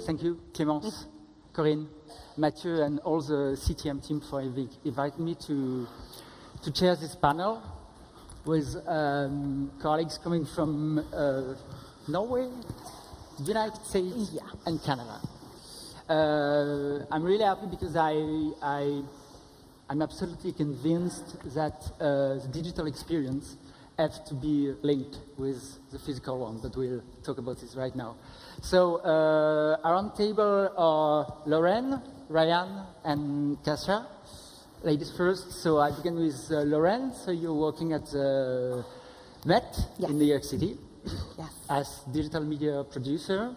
thank you, Clémence, Corinne, Mathieu, and all the CTM team for inviting me to chair this panel with colleagues coming from Norway, United States, and Canada. I'm really happy because I'm absolutely convinced that the digital experience has to be linked with the physical one, but we'll talk about this right now. So around the table are Lauren, Ryan, and Kajsa. Ladies first. So I begin with Lauren. So you're working at the Met in New York City as digital media producer,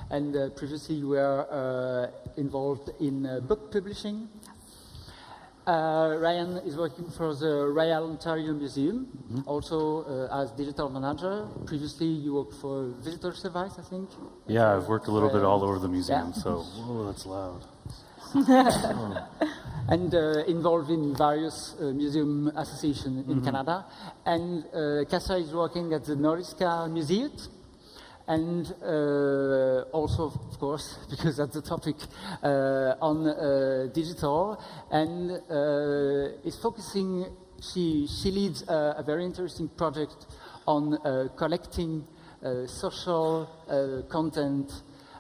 and previously you were involved in book publishing. Ryan is working for the Royal Ontario Museum, also as digital manager. Previously, you worked for Visitor Service, I think. Yeah, I've worked a little bit all over the museum, so whoa, that's loud. And involved in various museum associations in Canada. And Kajsa is working at the Nordiska Museet. And also, of course, because that's the topic, on digital, and is focusing, she leads a very interesting project on collecting social content.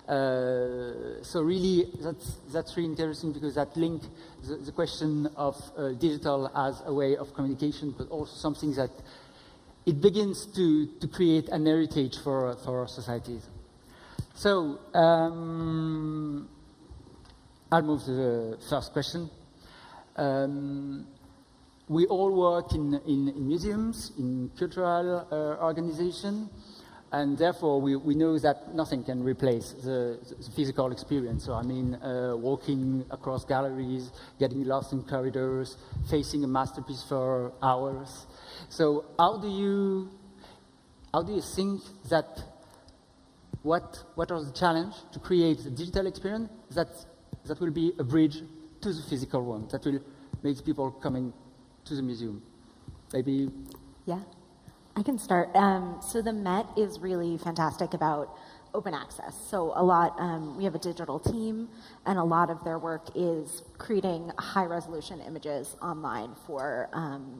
So really, that's really interesting because that link the question of digital as a way of communication, but also something that it begins to create an heritage for our societies. So I'll move to the first question. We all work in museums, in cultural organization, and therefore we know that nothing can replace the physical experience. So I mean, walking across galleries, getting lost in corridors, facing a masterpiece for hours. So how do you think that what are the challenge to create the digital experience that will be a bridge to the physical one, that will make people coming to the museum? Maybe. Yeah, I can start. So the Met is really fantastic about open access. So a lot, we have a digital team, and a lot of their work is creating high resolution images online for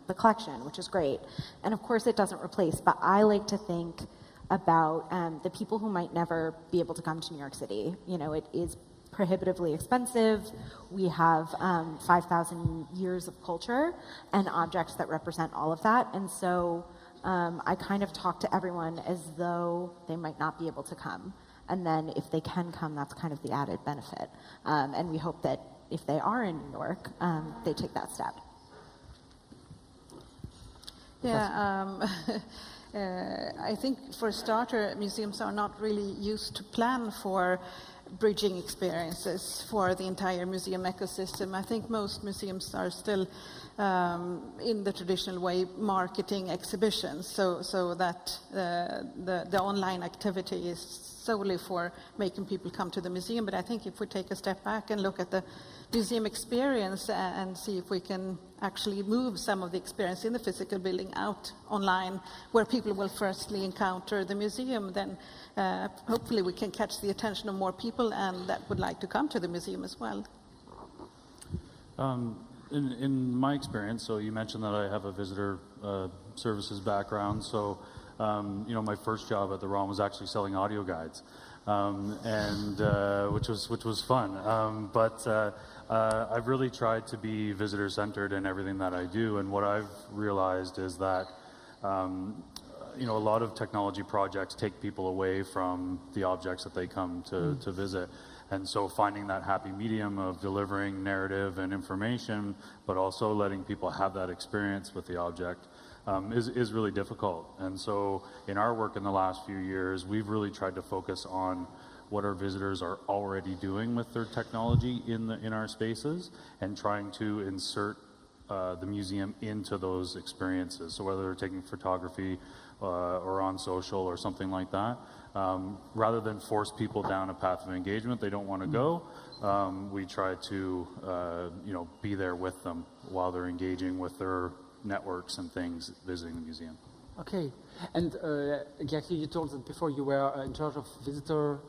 the collection, which is great. And of course it doesn't replace, but I like to think about the people who might never be able to come to New York City. You know, it is prohibitively expensive. We have 5,000 years of culture and objects that represent all of that. And so I kind of talk to everyone as though they might not be able to come. And then if they can come, that's kind of the added benefit. And we hope that if they are in New York, they take that step. Yeah, I think for a starter, museums are not really used to plan for bridging experiences for the entire museum ecosystem. I think most museums are still in the traditional way marketing exhibitions, so that the online activity is solely for making people come to the museum. But I think if we take a step back and look at the museum experience and see if we can actually move some of the experience in the physical building out online, where people will firstly encounter the museum, then hopefully we can catch the attention of more people and that would like to come to the museum as well. In my experience, so you mentioned that I have a visitor services background, so you know, my first job at the ROM was actually selling audio guides, and which was fun. But I've really tried to be visitor centered in everything that I do, and what I've realized is that you know, a lot of technology projects take people away from the objects that they come to visit. And so finding that happy medium of delivering narrative and information, but also letting people have that experience with the object is really difficult. And so in our work in the last few years, we've really tried to focus on what our visitors are already doing with their technology in our spaces, and trying to insert the museum into those experiences. So whether they're taking photography or on social or something like that, rather than force people down a path of engagement they don't want to go, we try to you know, be there with them while they're engaging with their networks and things visiting the museum. Okay, and Jackie, you told that before you were in charge of visitor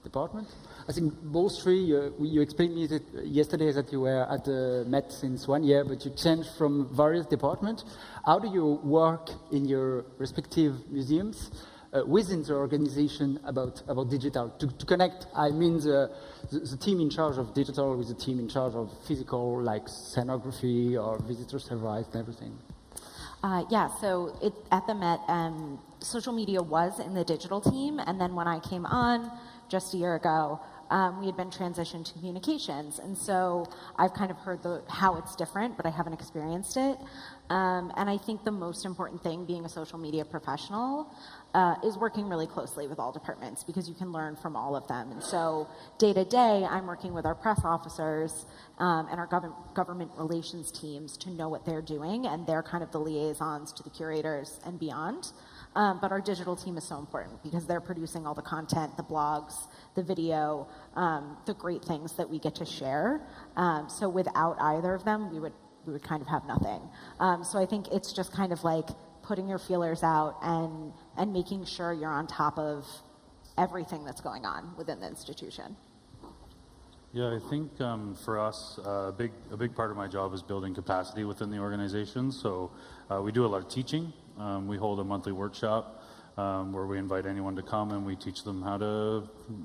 department. I think both three, you explained me that yesterday that you were at the Met since 1 year, but you changed from various departments. How do you work in your respective museums within the organization about digital? To connect, I mean the team in charge of digital with the team in charge of physical, like scenography or visitor service and everything. Yeah, so at the Met, social media was in the digital team, and then when I came on just a year ago, we had been transitioned to communications, and so I've kind of heard how it's different, but I haven't experienced it. And I think the most important thing, being a social media professional, is working really closely with all departments, because you can learn from all of them. And so day to day, I'm working with our press officers and our government relations teams to know what they're doing, and they're kind of the liaisons to the curators and beyond. But our digital team is so important, because they're producing all the content, the blogs, the video, the great things that we get to share. So without either of them, we would kind of have nothing. So I think it's just kind of like putting your feelers out and making sure you're on top of everything that's going on within the institution. Yeah, I think for us, a big part of my job is building capacity within the organization. So we do a lot of teaching. We hold a monthly workshop where we invite anyone to come, and we teach them how to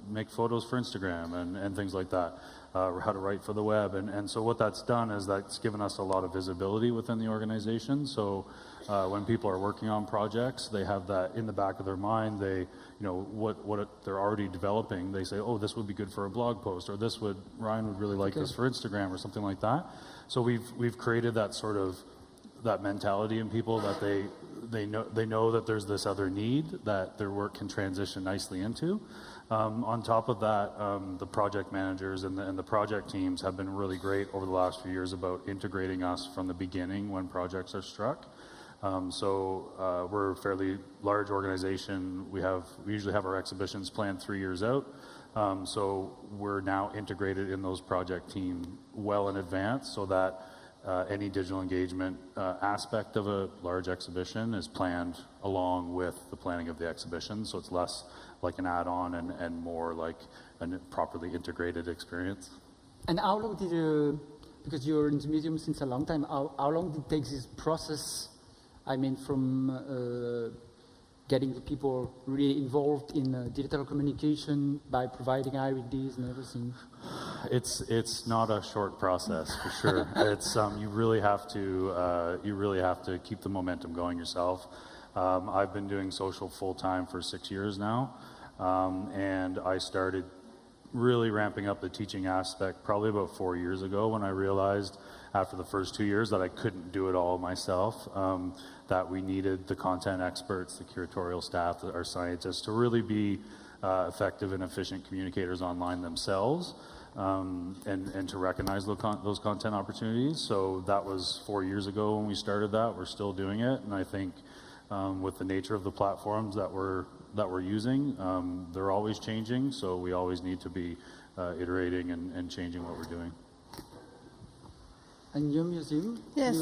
make photos for Instagram and things like that, or how to write for the web. And so what that's done is that's given us a lot of visibility within the organization. So when people are working on projects, they have that in the back of their mind. They, what they're already developing, they say, oh, this would be good for a blog post, or Ryan would really like this for Instagram, or something like that. So we've created that sort of that mentality in people, that they know that there's this other need that their work can transition nicely into. On top of that, the project managers and the project teams have been really great over the last few years about integrating us from the beginning when projects are struck. So we're a fairly large organization. We usually have our exhibitions planned 3 years out. So we're now integrated in those project teams well in advance, so that any digital engagement aspect of a large exhibition is planned along with the planning of the exhibition, so it's less like an add-on and more like a properly integrated experience. And how long did you, because you're in the museum since a long time, how long did it take this process, I mean, from getting the people really involved in digital communication by providing IRDs and everything? It's not a short process, for sure. It's you really have to keep the momentum going yourself. I've been doing social full time for 6 years now, and I started really ramping up the teaching aspect probably about 4 years ago, when I realized after the first 2 years that I couldn't do it all myself, that we needed the content experts, the curatorial staff, our scientists to really be effective and efficient communicators online themselves, and to recognize those content opportunities. So that was 4 years ago when we started that. We're still doing it, and I think with the nature of the platforms that we're using, they're always changing, so we always need to be iterating and changing what we're doing. And your museum? Yes,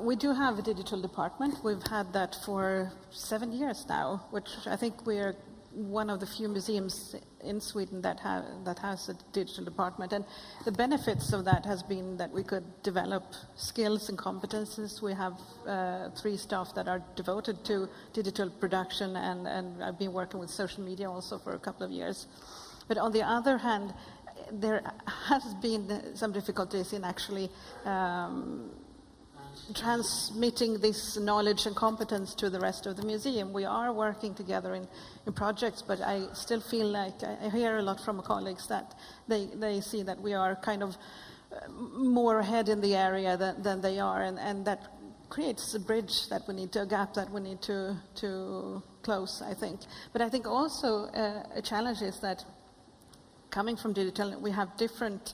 we do have a digital department. We've had that for 7 years now, which I think we're one of the few museums in Sweden that has a digital department. And the benefits of that has been that we could develop skills and competences. We have 3 staff that are devoted to digital production, and I've been working with social media also for a couple of years. But on the other hand, there has been some difficulties in actually transmitting this knowledge and competence to the rest of the museum. We are working together in projects, but I still feel like I hear a lot from colleagues that they see that we are kind of more ahead in the area than they are, and that creates a bridge that we need to, a gap that we need to close, I think. But I think also a challenge is that coming from digital, we have different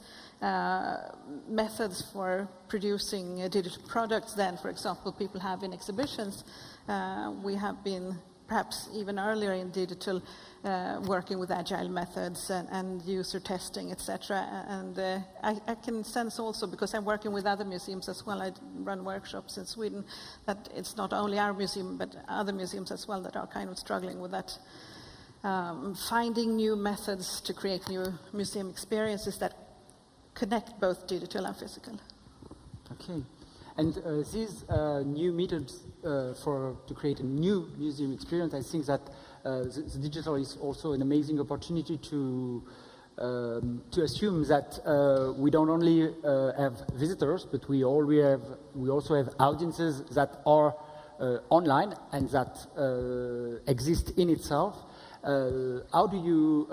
methods for producing digital products than, for example, people have in exhibitions. We have been perhaps even earlier in digital, working with agile methods and user testing, etc. And I can sense also, because I'm working with other museums as well, I run workshops in Sweden, that it's not only our museum, but other museums as well that are kind of struggling with that finding new methods to create new museum experiences that connect both digital and physical. Okay. And these new methods to create a new museum experience, I think that the digital is also an amazing opportunity to assume that we don't only have visitors, but we also have audiences that are online and that exist in itself. How do you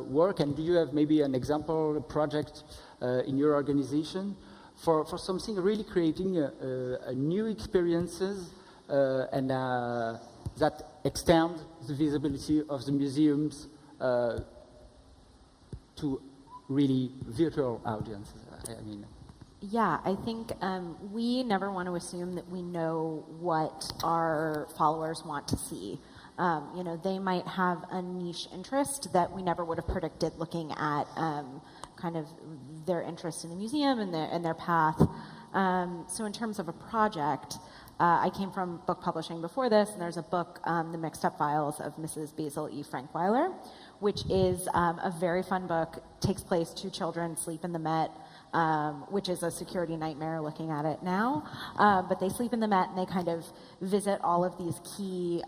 work, and do you have maybe an example, a project in your organization for something really creating a new experiences and that extend the visibility of the museums to really virtual audiences? I mean. Yeah, I think we never want to assume that we know what our followers want to see. You know, they might have a niche interest that we never would have predicted looking at kind of their interest in the museum and their path. So in terms of a project, I came from book publishing before this, and there's a book, The Mixed Up Files of Mrs. Basil E. Frankweiler, which is a very fun book. Takes place, 2 children sleep in the Met, which is a security nightmare looking at it now. But they sleep in the Met and they kind of visit all of these key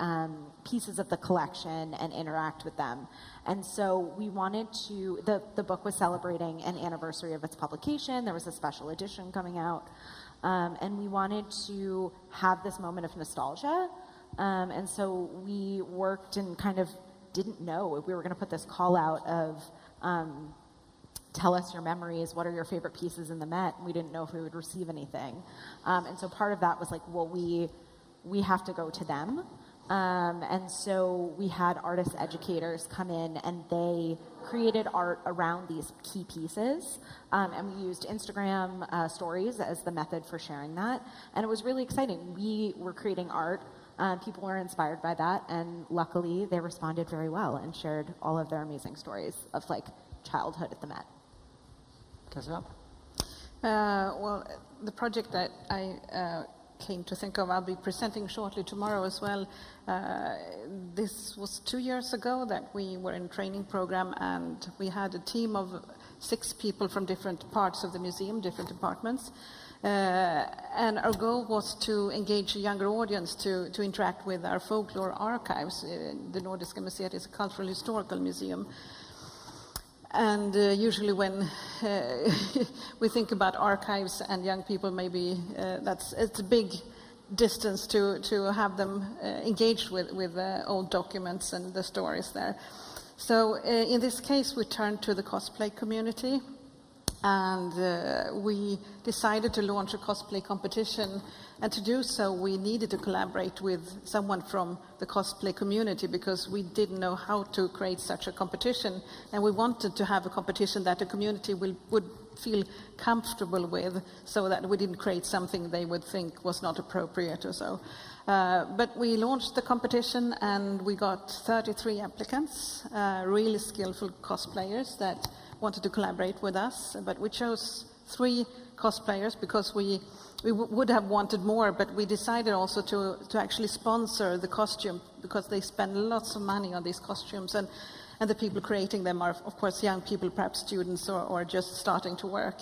pieces of the collection and interact with them. And so we wanted to, the book was celebrating an anniversary of its publication. There was a special edition coming out. And we wanted to have this moment of nostalgia. And so we worked and kind of didn't know if we were going to put this call out of tell us your memories, what are your favorite pieces in the Met? We didn't know if we would receive anything. And so part of that was like, well, we have to go to them. And so we had artist educators come in and they created art around these key pieces. And we used Instagram stories as the method for sharing that. And it was really exciting. We were creating art. People were inspired by that. And luckily, they responded very well and shared all of their amazing stories of like childhood at the Met. Kajsa? Well, the project that I came to think of, I'll be presenting shortly tomorrow as well. This was 2 years ago that we were in a training program, and we had a team of 6 people from different parts of the museum, different departments. And our goal was to engage a younger audience to interact with our folklore archives. The Nordiska Musée is a cultural historical museum. And usually when we think about archives and young people, maybe it's a big distance to have them engaged with old documents and the stories there. So in this case, we turned to the cosplay community, and we decided to launch a cosplay competition. And to do so, we needed to collaborate with someone from the cosplay community because we didn't know how to create such a competition. And we wanted to have a competition that the community would feel comfortable with, so that we didn't create something they would think was not appropriate or so. But we launched the competition and we got 33 applicants, really skillful cosplayers that wanted to collaborate with us. But we chose 3 cosplayers because we would have wanted more, but we decided also to actually sponsor the costume because they spend lots of money on these costumes, and the people creating them are, of course, young people, perhaps students or just starting to work.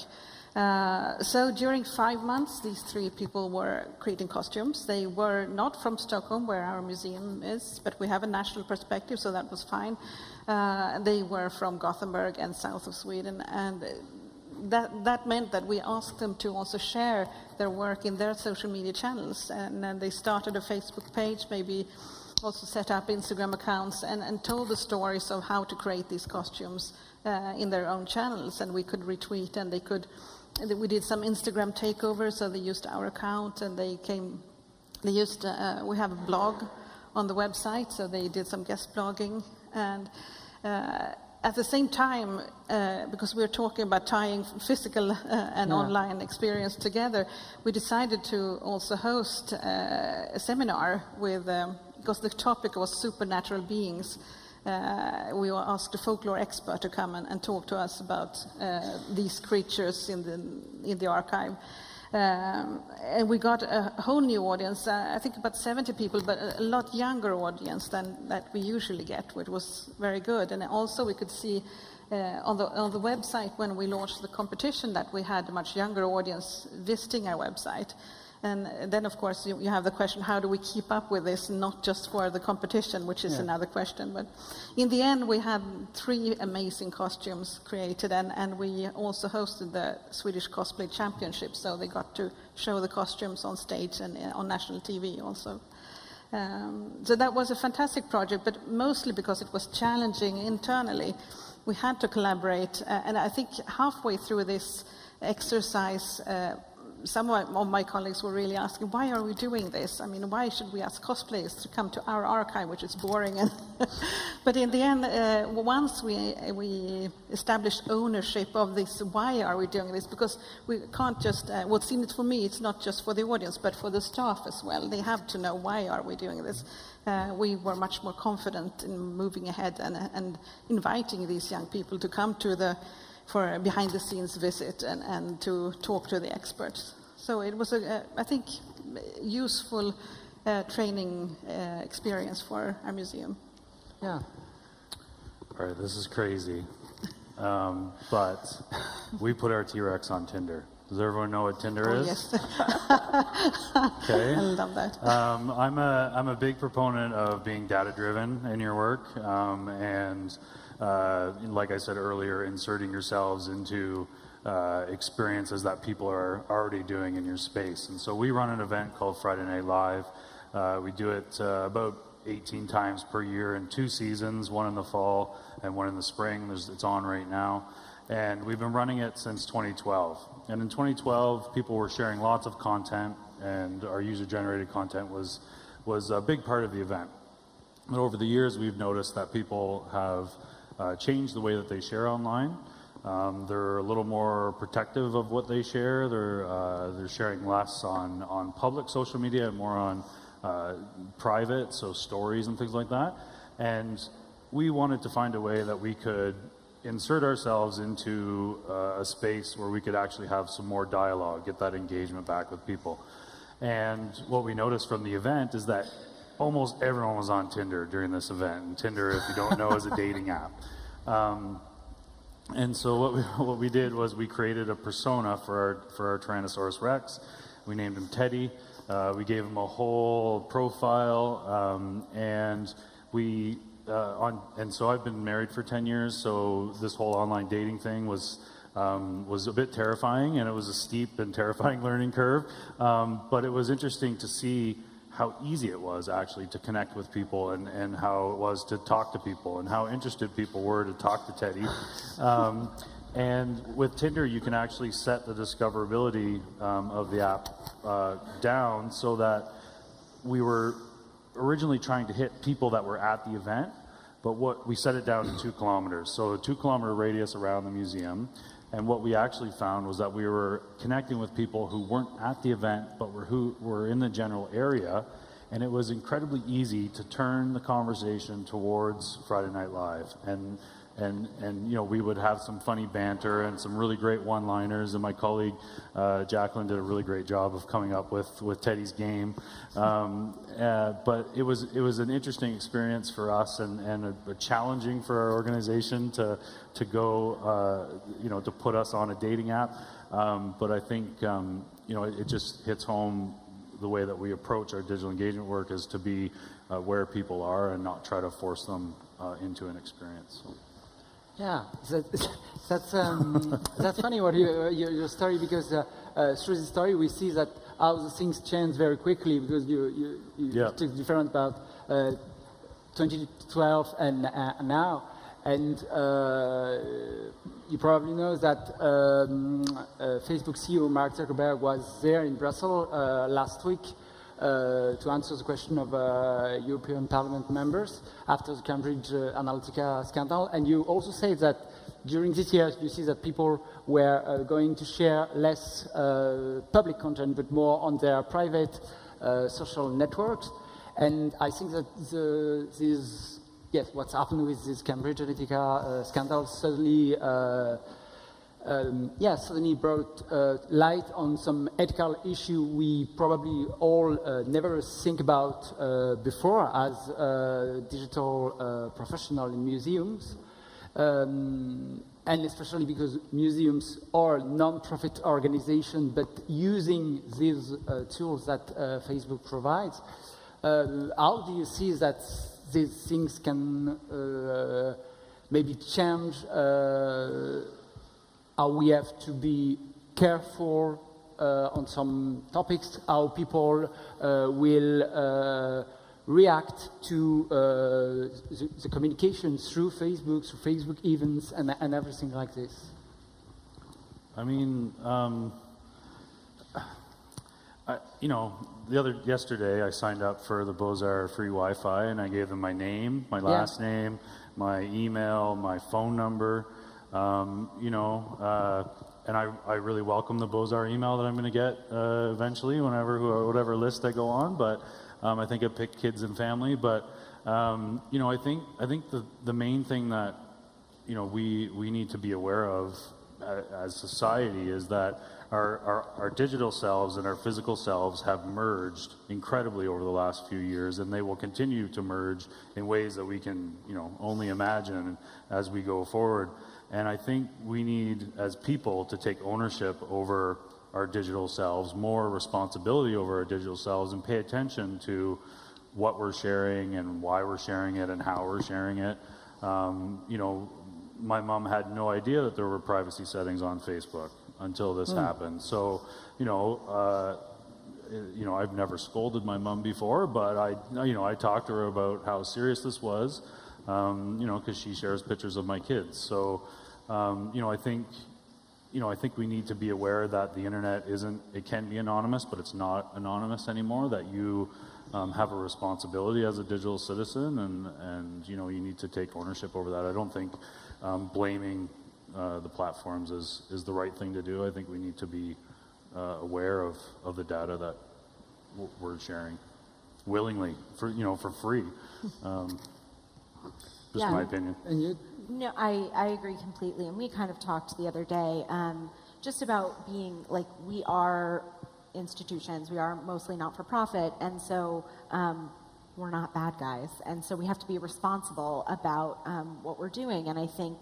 So during 5 months, these 3 people were creating costumes. They were not from Stockholm, where our museum is, but we have a national perspective, so that was fine. They were from Gothenburg and south of Sweden, and that meant that we asked them to also share their work in their social media channels. And then they started a Facebook page, maybe also set up Instagram accounts, and told the stories of how to create these costumes in their own channels. And we could retweet, and we did some Instagram takeovers, so they used our account, and we have a blog on the website, so they did some guest blogging. And at the same time, because we were talking about tying physical and online experience together, we decided to also host a seminar with, because the topic was supernatural beings. We asked a folklore expert to come and talk to us about these creatures in the archive. And we got a whole new audience, I think about 70 people, but a lot younger audience than that we usually get, which was very good. And also we could see on the website when we launched the competition that we had a much younger audience visiting our website. And then, of course, you have the question, how do we keep up with this, not just for the competition, which is another question. But in the end, we had 3 amazing costumes created, and we also hosted the Swedish Cosplay Championship, so they got to show the costumes on stage and on national TV also. So that was a fantastic project, but mostly because it was challenging internally. We had to collaborate, and I think halfway through this exercise, some of my colleagues were really asking, why are we doing this? I mean, why should we ask cosplayers to come to our archive, which is boring? But in the end, once we established ownership of this, why are we doing this? Because we can't just, what seemed for me, it's not just for the audience, but for the staff as well. They have to know, why are we doing this? We were much more confident in moving ahead and inviting these young people to come to for a behind-the-scenes visit and to talk to the experts. So it was, I think, useful training experience for our museum. Yeah. All right, this is crazy, but we put our T-Rex on Tinder. Does everyone know what Tinder is? Yes. Okay. I love that. I'm a big proponent of being data-driven in your work, and like I said earlier, inserting yourselves into experiences that people are already doing in your space. And so we run an event called Friday Night Live. We do it about 18 times per year in 2 seasons, one in the fall and one in the spring. It's on right now. And we've been running it since 2012. And in 2012, people were sharing lots of content, and our user-generated content was a big part of the event. But over the years, we've noticed that people have changed the way that they share online. They're a little more protective of what they share. They're sharing less on public social media and more on private, so stories and things like that. And we wanted to find a way that we could insert ourselves into a space where we could actually have some more dialogue, get that engagement back with people. And what we noticed from the event is that almost everyone was on Tinder during this event. And Tinder, if you don't know, is a dating app. And so what we did was we created a persona for our Tyrannosaurus Rex. We named him Teddy. We gave him a whole profile, and so I've been married for 10 years. So this whole online dating thing was a bit terrifying, and it was a steep and terrifying learning curve. But it was interesting to see how easy it was actually to connect with people, and how it was to talk to people, and how interested people were to talk to Teddy. And with Tinder, you can actually set the discoverability of the app down so that we were originally trying to hit people that were at the event, but we set it down to 2 kilometers. So a 2-kilometer radius around the museum. And what we actually found was that we were connecting with people who weren't at the event, but who were in the general area. And it was incredibly easy to turn the conversation towards Friday Night Live. And you know, we would have some funny banter and some really great one-liners, and my colleague Jacqueline did a really great job of coming up with Teddy's game. But it was an interesting experience for us, and a challenging for our organization to go, you know, to put us on a dating app. But I think you know, it just hits home the way that we approach our digital engagement work is to be where people are and not try to force them into an experience. So. Yeah, that's funny what your story, because through the story we see that how the things change very quickly, because you took different about 2012 and now, and you probably know that Facebook CEO Mark Zuckerberg was there in Brussels last week to answer the question of European Parliament members after the Cambridge Analytica scandal. And you also say that during this year you see that people were going to share less public content but more on their private social networks. And I think that what's happened with this Cambridge Analytica scandal suddenly Yeah, certainly brought light on some ethical issue we probably all never think about before as digital professional in museums. And especially because museums are non-profit organizations, but using these tools that Facebook provides, how do you see that these things can maybe change how we have to be careful on some topics, how people will react to the communication through Facebook events and everything like this? I mean, yesterday I signed up for the Beaux-Arts free Wi-Fi, and I gave them my name, my last name, my email, my phone number, and I really welcome the Beaux-Arts email that I'm going to get eventually, whatever list I go on. But I think I pick kids and family. But I think the main thing that we need to be aware of as society is that our digital selves and our physical selves have merged incredibly over the last few years, and they will continue to merge in ways that we can only imagine as we go forward. And I think we need, as people, to take ownership over our digital selves, more responsibility over our digital selves, and pay attention to what we're sharing and why we're sharing it and how we're sharing it. My mom had no idea that there were privacy settings on Facebook until this happened. So, I've never scolded my mom before, but I talked to her about how serious this was, because she shares pictures of my kids. So, I think we need to be aware that the internet it can be anonymous, but it's not anonymous anymore, that you have a responsibility as a digital citizen, and you need to take ownership over that. I don't think blaming the platforms is the right thing to do. I think we need to be aware of the data that we're sharing willingly for free. Just my opinion. And you? No, I agree completely. And we kind of talked the other day just about being like, we are institutions, we are mostly not-for-profit, and so we're not bad guys. And so we have to be responsible about what we're doing. And I think,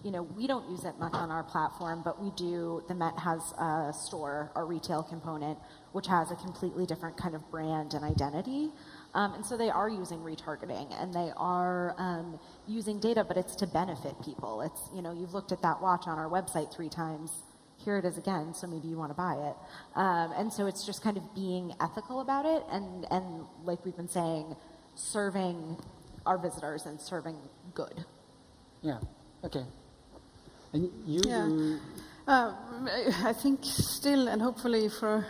we don't use it much on our platform, but we do. The Met has a store, a retail component, which has a completely different kind of brand and identity. And so they are using retargeting, and they are using data, but it's to benefit people. It's, you've looked at that watch on our website 3 times. Here it is again, so maybe you want to buy it. And so it's just kind of being ethical about it, and like we've been saying, serving our visitors and serving good. Yeah, okay. And you? Yeah. I think still, and hopefully for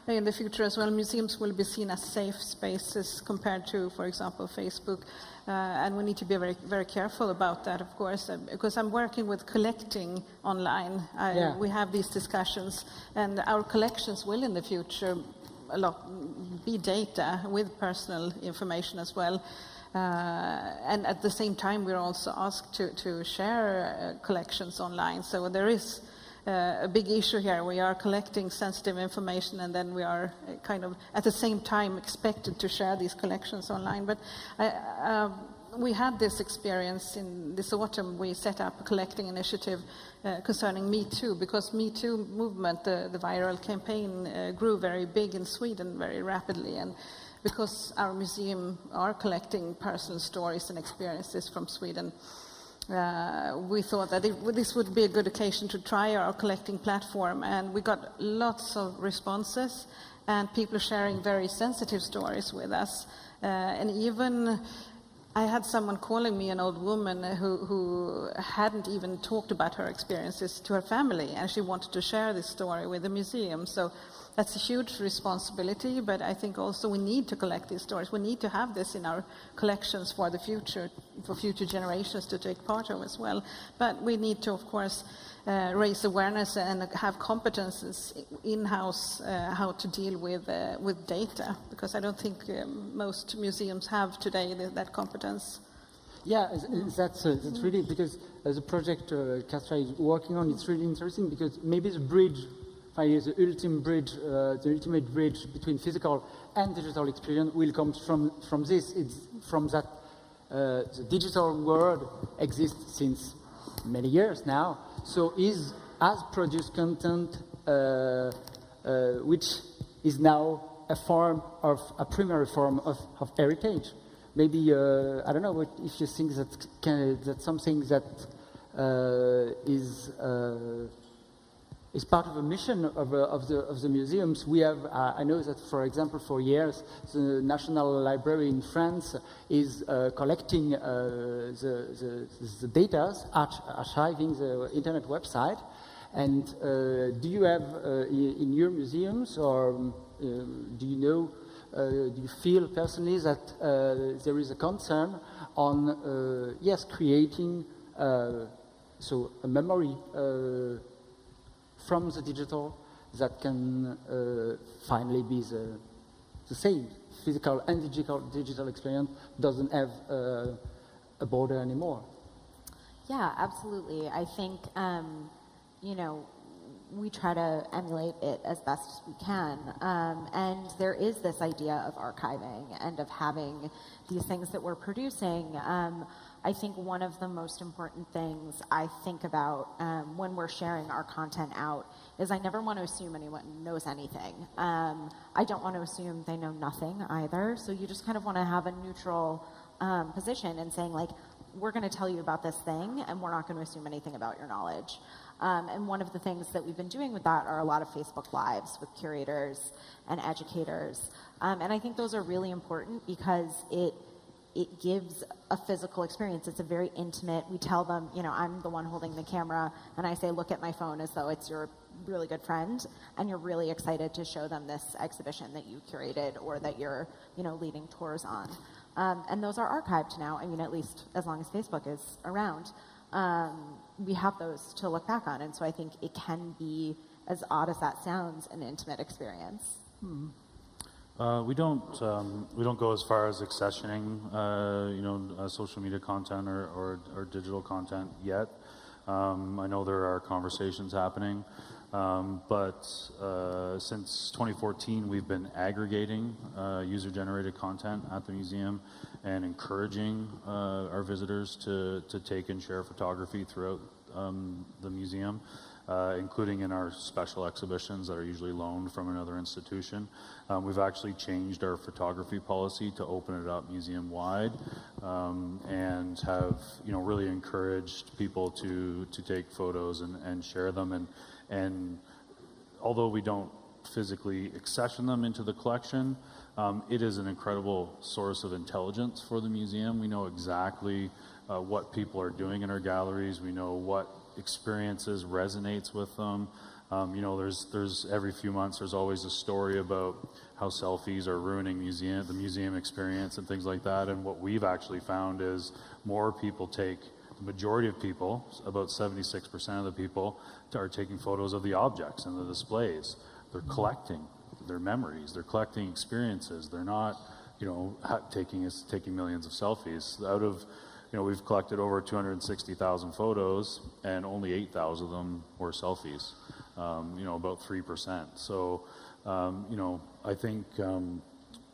in the future as well, museums will be seen as safe spaces compared to, for example, Facebook. And we need to be very, very careful about that, of course, because I'm working with collecting online. We have these discussions, and our collections will in the future be data with personal information as well. And at the same time, we're also asked to share collections online. So there is a big issue here. We are collecting sensitive information, and then we are kind of at the same time expected to share these collections online. But we had this experience in this autumn. We set up a collecting initiative concerning Me Too, because Me Too movement, the viral campaign, grew very big in Sweden very rapidly. And because our museum are collecting personal stories and experiences from Sweden, we thought that this would be a good occasion to try our collecting platform, and we got lots of responses and people sharing very sensitive stories with us. And even I had someone calling me, an old woman who hadn't even talked about her experiences to her family, and she wanted to share this story with the museum. So that's a huge responsibility, but I think also we need to collect these stories. We need to have this in our collections for the future, for future generations to take part of as well. But we need to, of course, raise awareness and have competences in-house how to deal with data, because I don't think most museums have today that competence. Yeah, that's really, because the project Kajsa is working on, it's really interesting, because maybe the bridge, the ultimate bridge between physical and digital experience will come from this. It's from that the digital world exists since many years now. So has produced content which is now a primary form of heritage. Maybe I don't know if you think that's something that is part of a mission of the museums. We have, I know that, for example, for years, the National Library in France is collecting the data, archiving the internet website. And do you have in your museums, or do you feel personally that there is a concern on, creating so a memory from the digital that can finally be the same? Physical and digital experience doesn't have a border anymore. Yeah, absolutely. I think, we try to emulate it as best as we can. And there is this idea of archiving and of having these things that we're producing. I think one of the most important things I think about when we're sharing our content out is I never want to assume anyone knows anything. I don't want to assume they know nothing either. So you just kind of want to have a neutral position and saying, like, we're going to tell you about this thing, and we're not going to assume anything about your knowledge. And one of the things that we've been doing with that are a lot of Facebook Lives with curators and educators. And I think those are really important because it gives a physical experience. It's a very intimate, we tell them, I'm the one holding the camera, and I say, look at my phone as though it's your really good friend, and you're really excited to show them this exhibition that you curated or that you're, leading tours on. And those are archived now. I mean, at least as long as Facebook is around. We have those to look back on, and so I think it can be, as odd as that sounds, an intimate experience. We don't go as far as accessioning, social media content or digital content yet. I know there are conversations happening, but since 2014, we've been aggregating user-generated content at the museum and encouraging our visitors to take and share photography throughout the museum, including in our special exhibitions that are usually loaned from another institution. We've actually changed our photography policy to open it up museum-wide, and have really encouraged people to take photos and share them. And although we don't physically accession them into the collection, it is an incredible source of intelligence for the museum. We know exactly what people are doing in our galleries. We know what experiences resonates with them. There's every few months there's always a story about how selfies are ruining the museum experience and things like that. And what we've actually found is more people the majority of people, about 76% of the people, are taking photos of the objects and the displays. They're collecting their memories. They're collecting experiences. They're not, taking millions of selfies. Out of, we've collected over 260,000 photos, and only 8,000 of them were selfies. About 3%. So, I think,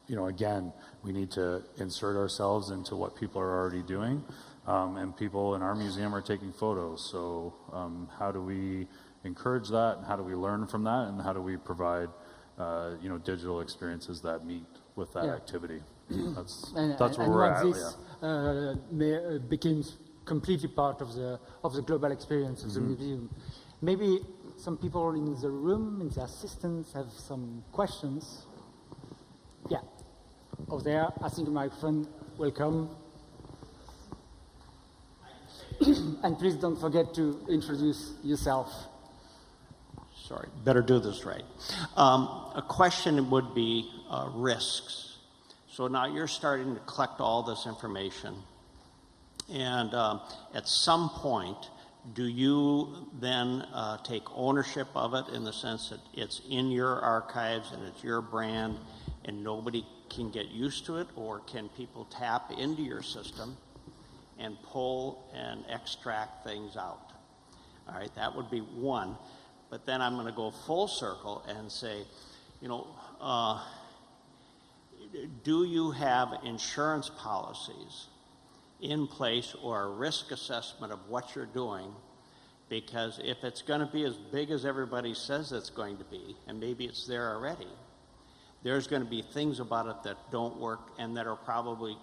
again, we need to insert ourselves into what people are already doing. And people in our museum are taking photos. So how do we encourage that? How do we learn from that? And how do we provide, digital experiences that meet with that activity? That's where we're at. This became completely part of the global experience of the museum. Maybe some people in the room, in the assistants, have some questions. Yeah, over there. I think my friend will come. And please don't forget to introduce yourself. Sorry, better do this right. A question would be risks. So now you're starting to collect all this information, and at some point, do you then take ownership of it in the sense that it's in your archives and it's your brand and nobody can get used to it, or can people tap into your system and pull and extract things out. All right, that would be one. But then I'm going to go full circle and say, do you have insurance policies in place or a risk assessment of what you're doing? Because if it's going to be as big as everybody says it's going to be, and maybe it's there already, there's going to be things about it that don't work and that are probably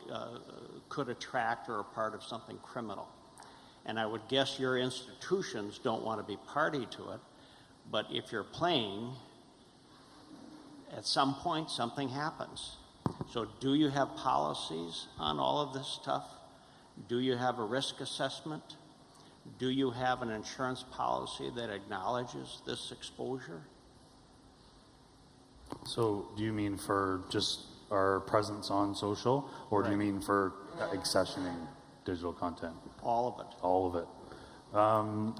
could attract or are part of something criminal. And I would guess your institutions don't want to be party to it, but if you're playing, at some point something happens. So do you have policies on all of this stuff? Do you have a risk assessment? Do you have an insurance policy that acknowledges this exposure? So do you mean for just our presence on social, or do you mean for accessioning digital content? All of it. All of it.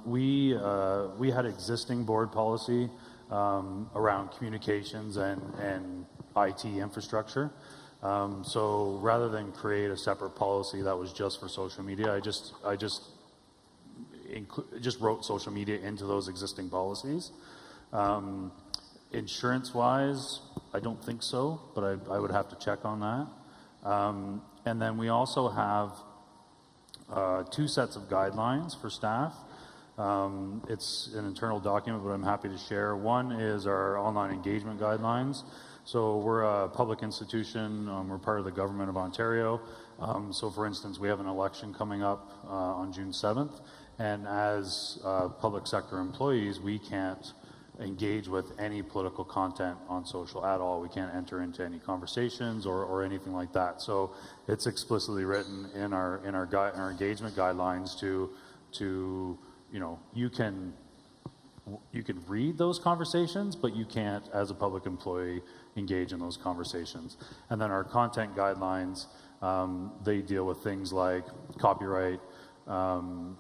We had existing board policy around communications and IT infrastructure. So rather than create a separate policy that was just for social media, I just wrote social media into those existing policies. Insurance-wise, I don't think so, but I would have to check on that. And then we also have 2 sets of guidelines for staff. It's an internal document, but I'm happy to share. One is our online engagement guidelines. So we're a public institution. We're part of the government of Ontario. So for instance, we have an election coming up on June 7th. And as public sector employees, we can't engage with any political content on social at all. We can't enter into any conversations or anything like that. So it's explicitly written in our engagement guidelines to you can read those conversations, but you can't, as a public employee, engage in those conversations. And then our content guidelines, they deal with things like copyright and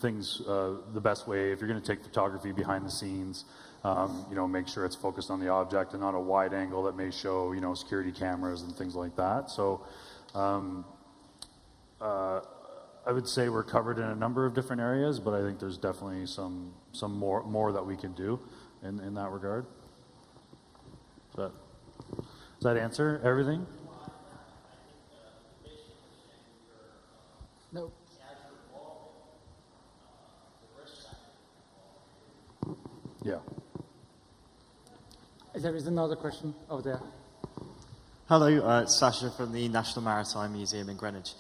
things, the best way, if you're going to take photography behind the scenes, make sure it's focused on the object and not a wide angle that may show, security cameras and things like that. So I would say we're covered in a number of different areas, but I think there's definitely some more that we can do in that regard. Does that answer everything? No. Yeah. There is another question over there. Hello, it's Sasha from the National Maritime Museum in Greenwich.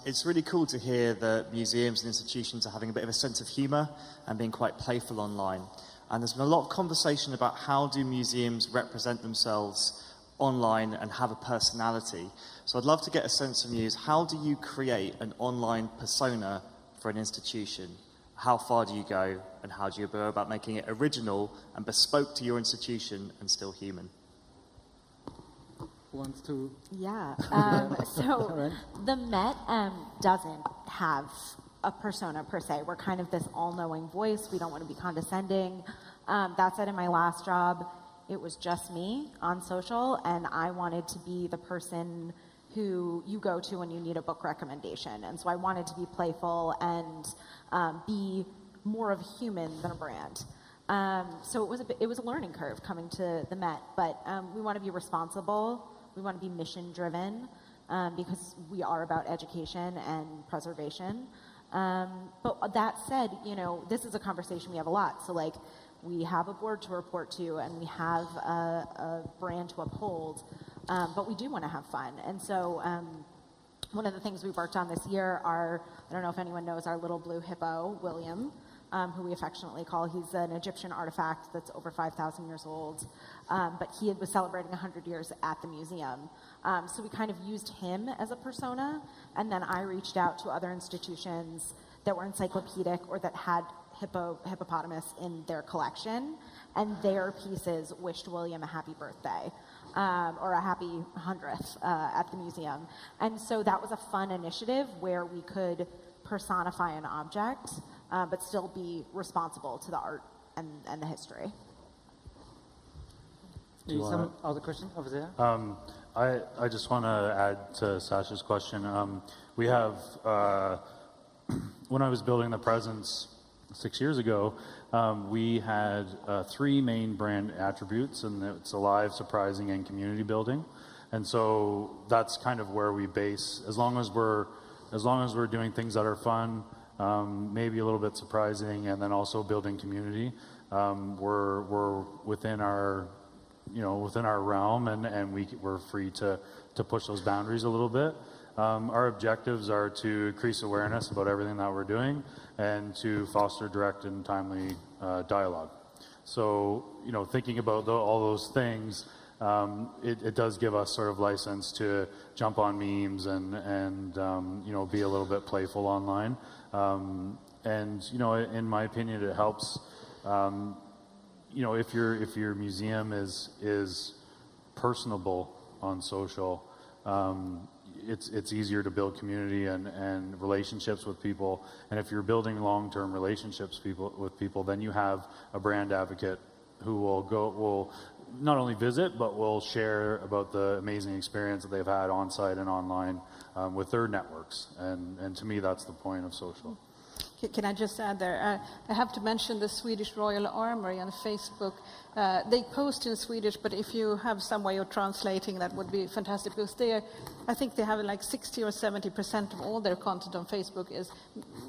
It's really cool to hear that museums and institutions are having a bit of a sense of humour and being quite playful online. And there's been a lot of conversation about how do museums represent themselves online and have a personality. So I'd love to get a sense from you is how do you create an online persona for an institution? How far do you go, and how do you go about making it original and bespoke to your institution and still human? Who wants to? Yeah. So the Met doesn't have a persona per se. We're kind of this all-knowing voice. We don't want to be condescending. That said, in my last job, it was just me on social, and I wanted to be the person who you go to when you need a book recommendation. And so I wanted to be playful and be more of a human than a brand. So it was a learning curve coming to the Met, but we want to be responsible. We want to be mission driven because we are about education and preservation. But that said, this is a conversation we have a lot. So like, we have a board to report to and we have a brand to uphold, but we do want to have fun. And so one of the things we worked on this year are, I don't know if anyone knows our little blue hippo, William, who we affectionately call, he's an Egyptian artifact that's over 5,000 years old, but he was celebrating 100 years at the museum. So we kind of used him as a persona, and then I reached out to other institutions that were encyclopedic or that had hippopotamus in their collection, and their pieces wished William a happy birthday or a happy 100th at the museum. And so that was a fun initiative where we could personify an object but still be responsible to the art and the history. Some other question over there? I just want to add to Sasha's question. We have, when I was building the presence 6 years ago, we had 3 main brand attributes, and it's alive, surprising, and community building. And so that's kind of where we base, as long as we're doing things that are fun, maybe a little bit surprising, and then also building community. We're within our, within our realm, and we're free to push those boundaries a little bit. Our objectives are to increase awareness about everything that we're doing and to foster direct and timely dialogue. So, thinking about all those things, it does give us sort of license to jump on memes and be a little bit playful online. And in my opinion, it helps. If your museum is personable on social, it's easier to build community and relationships with people. And if you're building long-term relationships with people, then you have a brand advocate who will not only visit, but will share about the amazing experience that they've had on site and online with their networks. And to me, that's the point of social. Can I just add there? I have to mention the Swedish Royal Armoury on Facebook. They post in Swedish, but if you have some way of translating, that would be fantastic, because I think they have like 60 or 70% of all their content on Facebook is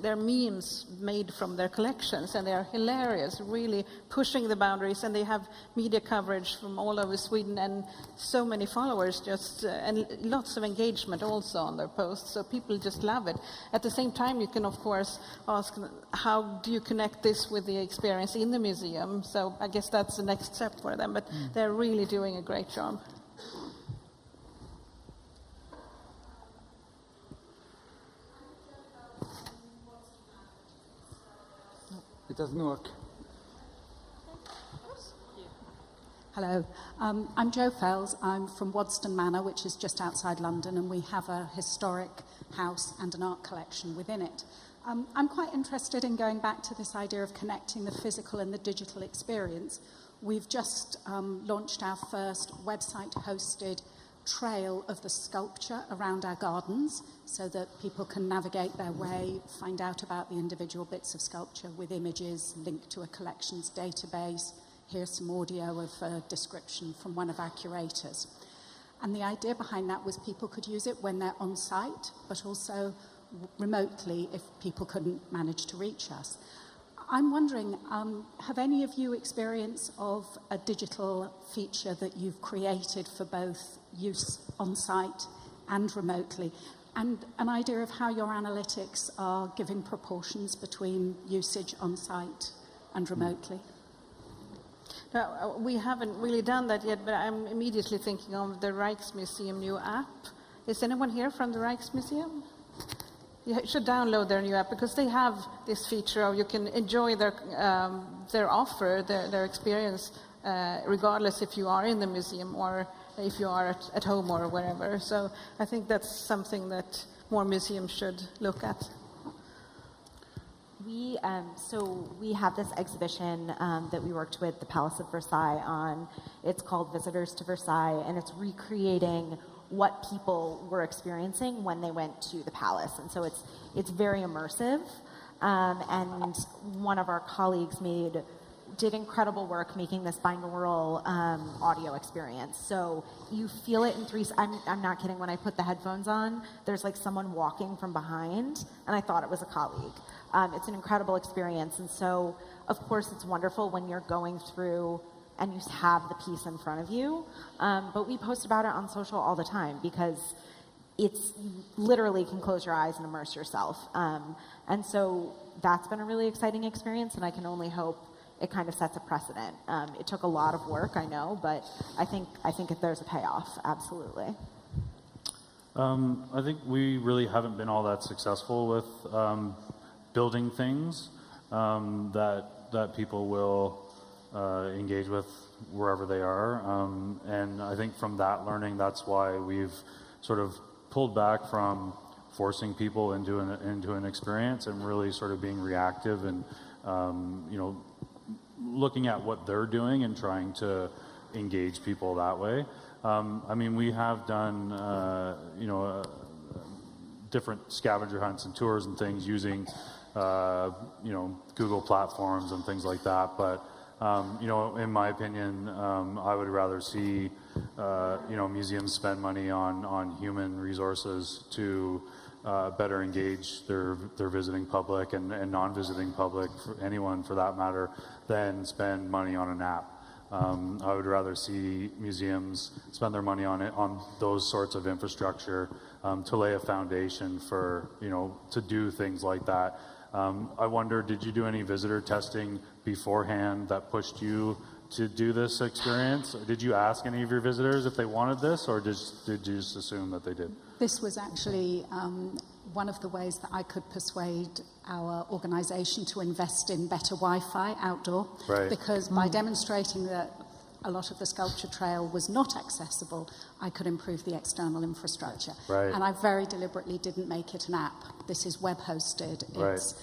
their memes made from their collections, and they are hilarious, really pushing the boundaries, and they have media coverage from all over Sweden, and so many followers and lots of engagement also on their posts, so people just love it. At the same time, you can of course ask, how do you connect this with the experience in the museum? So I guess that's the next step for them, but they're really doing a great job. It doesn't work. Hello, I'm Jo Fells. I'm from Waddesdon Manor, which is just outside London, and we have a historic house and an art collection within it. I'm quite interested in going back to this idea of connecting the physical and the digital experience. We've just launched our first website-hosted trail of the sculpture around our gardens so that people can navigate their way, find out about the individual bits of sculpture with images linked to a collections database. Here's some audio of a description from one of our curators. And the idea behind that was people could use it when they're on site, but also remotely if people couldn't manage to reach us. I'm wondering, have any of you experience of a digital feature that you've created for both use on site and remotely? And an idea of how your analytics are giving proportions between usage on site and remotely? No, we haven't really done that yet, but I'm immediately thinking of the Rijksmuseum new app. Is anyone here from the Rijksmuseum? You should download their new app, because they have this feature of you can enjoy their offer, their experience, regardless if you are in the museum or if you are at home or wherever. So I think that's something that more museums should look at. We have this exhibition that we worked with the Palace of Versailles on. It's called Visitors to Versailles, and it's recreating what people were experiencing when they went to the palace. And so it's very immersive. And one of our colleagues did incredible work making this binaural audio experience. So you feel it in I'm not kidding, when I put the headphones on, there's like someone walking from behind, and I thought it was a colleague. It's an incredible experience. And so, of course, it's wonderful when you're going through and you have the piece in front of you. But we post about it on social all the time, because it's literally can close your eyes and immerse yourself. And so that's been a really exciting experience, and I can only hope it kind of sets a precedent. It took a lot of work, I know, but I think there's a payoff, absolutely. I think we really haven't been all that successful with building things that people will engage with wherever they are. And I think from that learning, that's why we've sort of pulled back from forcing people into an experience and really sort of being reactive and, looking at what they're doing and trying to engage people that way. I mean, we have done, different scavenger hunts and tours and things using, Google platforms and things like that. But, in my opinion, I would rather see, museums spend money on human resources to better engage their visiting public and non-visiting public, for anyone for that matter, than spend money on an app. I would rather see museums spend their money on those sorts of infrastructure to lay a foundation for, to do things like that. I wonder, did you do any visitor testing beforehand that pushed you to do this experience? Did you ask any of your visitors if they wanted this, or did you just assume that they did? This was actually one of the ways that I could persuade our organisation to invest in better Wi-Fi outdoor, right. Because by demonstrating that a lot of the sculpture trail was not accessible, I could improve the external infrastructure. Right. And I very deliberately didn't make it an app. This is web-hosted. Right. It's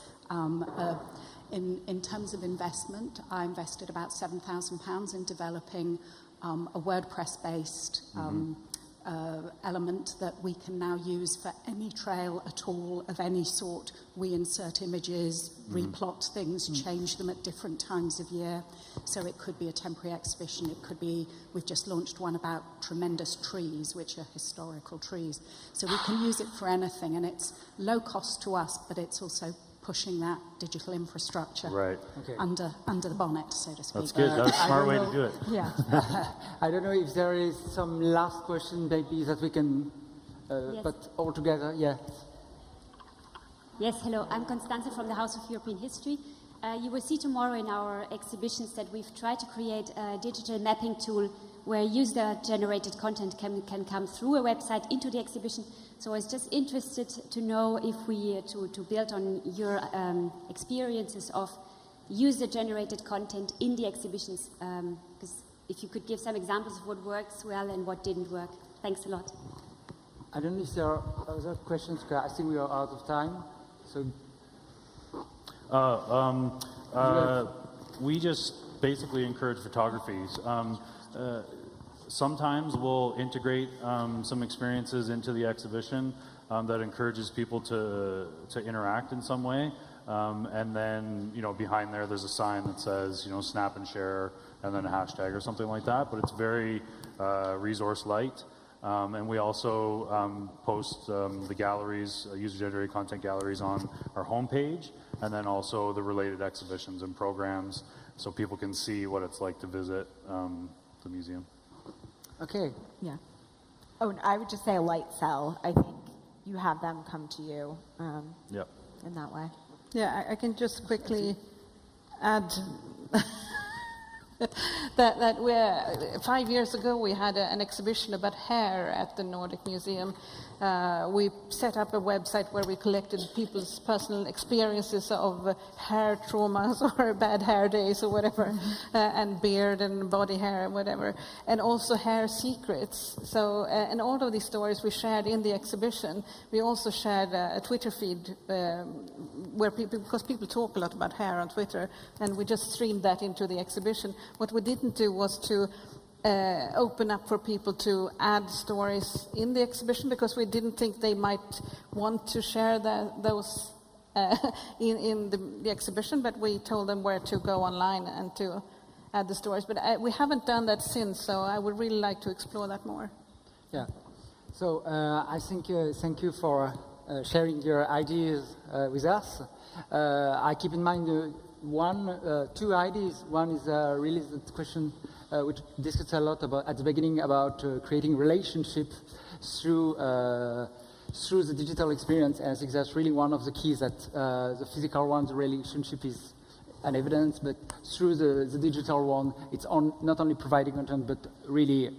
in terms of investment, I invested about £7,000 in developing a WordPress-based element that we can now use for any trail at all of any sort. We insert images, replot things, change them at different times of year. So it could be a temporary exhibition. It could be, we've just launched one about tremendous trees, which are historical trees. So we can use it for anything, and it's low cost to us, but it's also pushing that digital infrastructure right. Okay. under the bonnet, so to speak. That's good. That's a smart way to do it. Yeah. I don't know if there is some last question maybe that we can Yes. put all together. Yeah. Yes, hello. I'm Constanze from the House of European History. You will see tomorrow in our exhibitions that we've tried to create a digital mapping tool where user-generated content can come through a website into the exhibition. So I was just interested to know if we, to build on your experiences of user-generated content in the exhibitions, because if you could give some examples of what works well and what didn't work. Thanks a lot. I don't know if there are other questions. I think we are out of time. So. We just basically encourage photographies. Sometimes we'll integrate some experiences into the exhibition that encourages people to interact in some way. And then, behind there's a sign that says, snap and share, and then a hashtag or something like that. But it's very resource light. And we also post the galleries, user-generated content galleries on our homepage, and then also the related exhibitions and programs, so people can see what it's like to visit the museum. Okay. Yeah. Oh, and I would just say a light sell. I think you have them come to you Yep. in that way. Yeah, I can just quickly add that 5 years ago we had an exhibition about hair at the Nordic Museum. We set up a website where we collected people's personal experiences of hair traumas or bad hair days or whatever, and beard and body hair and whatever, and also hair secrets. So, and all of these stories we shared in the exhibition. We also shared a Twitter feed where because people talk a lot about hair on Twitter, and we just streamed that into the exhibition. What we didn't do was to open up for people to add stories in the exhibition, because we didn't think they might want to share those in the exhibition, but we told them where to go online and to add the stories. But we haven't done that since, so I would really like to explore that more. Yeah. So I think thank you for sharing your ideas with us. I keep in mind two ideas. One is really the question which discussed a lot about at the beginning about creating relationships through the digital experience. And I think that's really one of the keys, that the physical one, the relationship is an evidence, but through the digital one, it's not only providing content, but really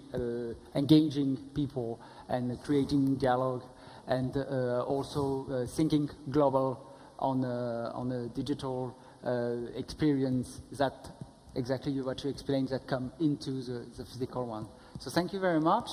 engaging people and creating dialogue, and also thinking global on a digital experience, that exactly what you explained, that come into the physical one. So thank you very much.